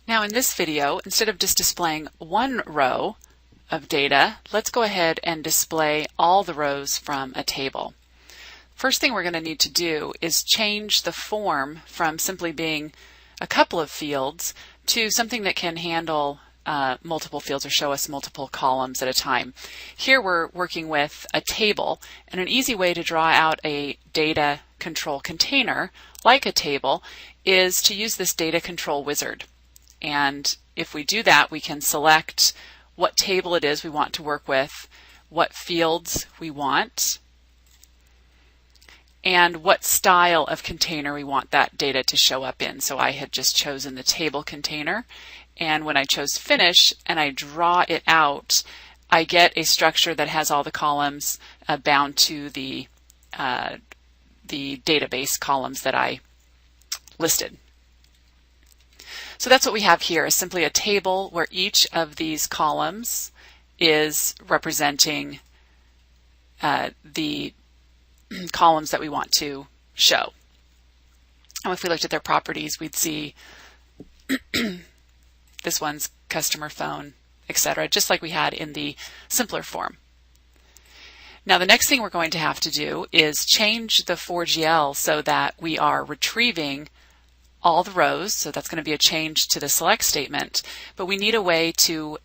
Now in this video, instead of just displaying one row of data, let's go ahead and display all the rows from a table. First thing we're going to need to do is change the form from simply being a couple of fields to something that can handle multiple fields or show us multiple columns at a time. Here we're working with a table, and an easy way to draw out a data control container like a table is to use this data control wizard. And if we do that, we can select what table it is we want to work with, what fields we want, and what style of container we want that data to show up in. So I had just chosen the table container, and when I chose finish and I draw it out, I get a structure that has all the columns bound to the database columns that I listed. So that's what we have here, is simply a table where each of these columns is representing the columns that we want to show. And if we looked at their properties, we'd see this one's customer phone, etc., just like we had in the simpler form. Now the next thing we're going to have to do is change the 4GL so that we are retrieving all the rows. So that's going to be a change to the select statement, but we need a way to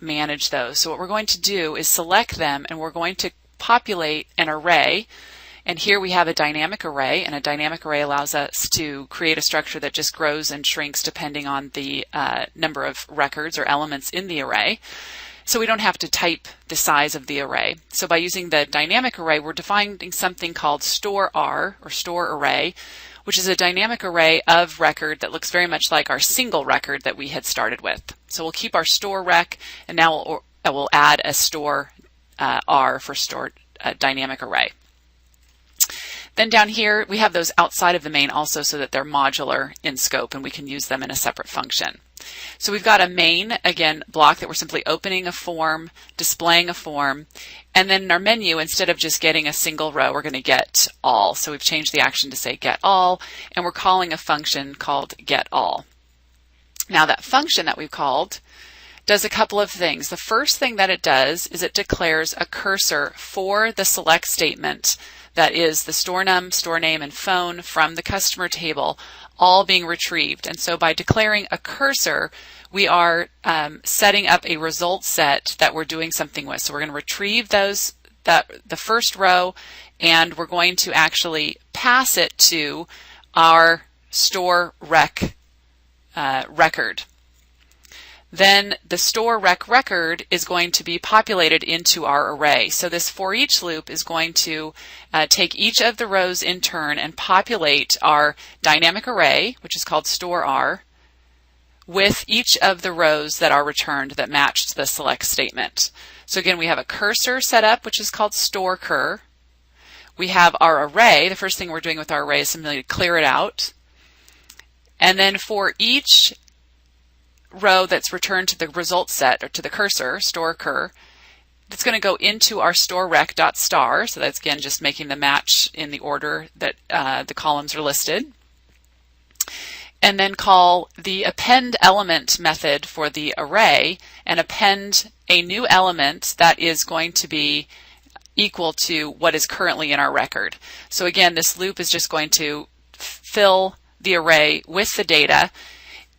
manage those. So what we're going to do is select them, and we're going to populate an array. And here we have a dynamic array, and a dynamic array allows us to create a structure that just grows and shrinks depending on the number of records or elements in the array. So we don't have to type the size of the array. So by using the dynamic array, we're defining something called store R, or store array, which is a dynamic array of record that looks very much like our single record that we had started with. So we'll keep our store rec, and now we'll add a store R for store dynamic array. Then down here, we have those outside of the main also, so that they're modular in scope and we can use them in a separate function. So we've got a main, again, block that we're simply opening a form, displaying a form, and then in our menu, instead of just getting a single row, we're going to get all. So we've changed the action to say get all, and we're calling a function called get all. Now that function that we've called does a couple of things. The first thing that it does is it declares a cursor for the select statement, that is the store num, store name, and phone from the customer table, all being retrieved. And so by declaring a cursor, we are setting up a result set that we're doing something with. So we're going to retrieve the first row, and we're going to actually pass it to our store rec record. Then the store rec record is going to be populated into our array. So this for each loop is going to take each of the rows in turn and populate our dynamic array, which is called store R, with each of the rows that are returned that matched the select statement. So again, we have a cursor set up, which is called store cur. We have our array. The first thing we're doing with our array is simply to clear it out. And then for each row that's returned to the result set, or to the cursor, store cur, that's going to go into our store rec.star. So that's again just making the match in the order that the columns are listed. And then call the append element method for the array and append a new element that is going to be equal to what is currently in our record. So again, this loop is just going to fill the array with the data.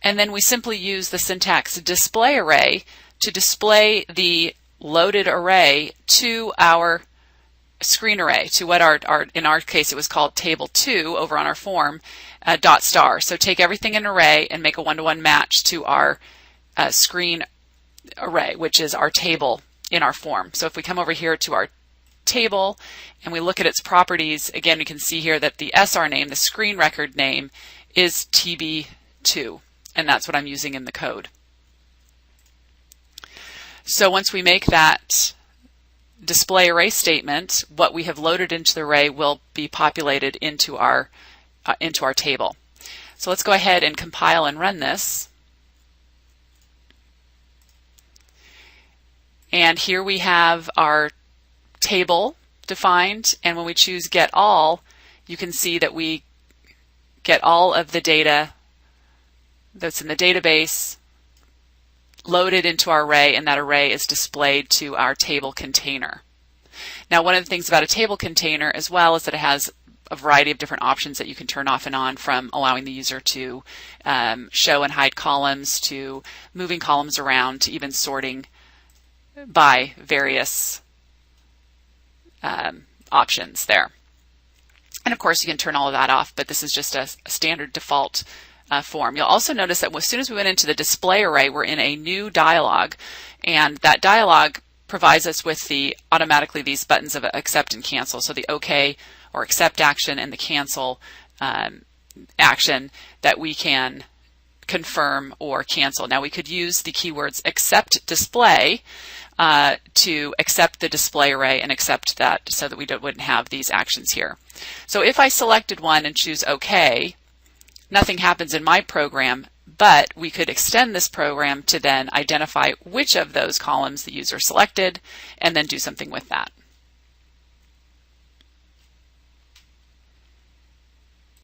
And then we simply use the syntax display array to display the loaded array to our screen array, to what in our case it was called table 2 over on our form, dot star. So take everything in an array and make a one-to-one match to our screen array, which is our table in our form. So if we come over here to our table and we look at its properties, again we can see here that the SR name, the screen record name, is TB2. And that's what I'm using in the code. So once we make that display array statement, what we have loaded into the array will be populated into our table. So let's go ahead and compile and run this. And here we have our table defined, and when we choose get all, you can see that we get all of the data that's in the database, loaded into our array, and that array is displayed to our table container. Now, one of the things about a table container as well is that it has a variety of different options that you can turn off and on, from allowing the user to show and hide columns, to moving columns around, to even sorting by various options there. And of course, you can turn all of that off, but this is just a standard default form. You'll also notice that as soon as we went into the display array, we're in a new dialog, and that dialog provides us with automatically these buttons of accept and cancel. So the OK or accept action and the cancel action that we can confirm or cancel. Now, we could use the keywords accept display to accept the display array and accept that, so that we wouldn't have these actions here. So if I selected one and choose OK, nothing happens in my program, but we could extend this program to then identify which of those columns the user selected and then do something with that.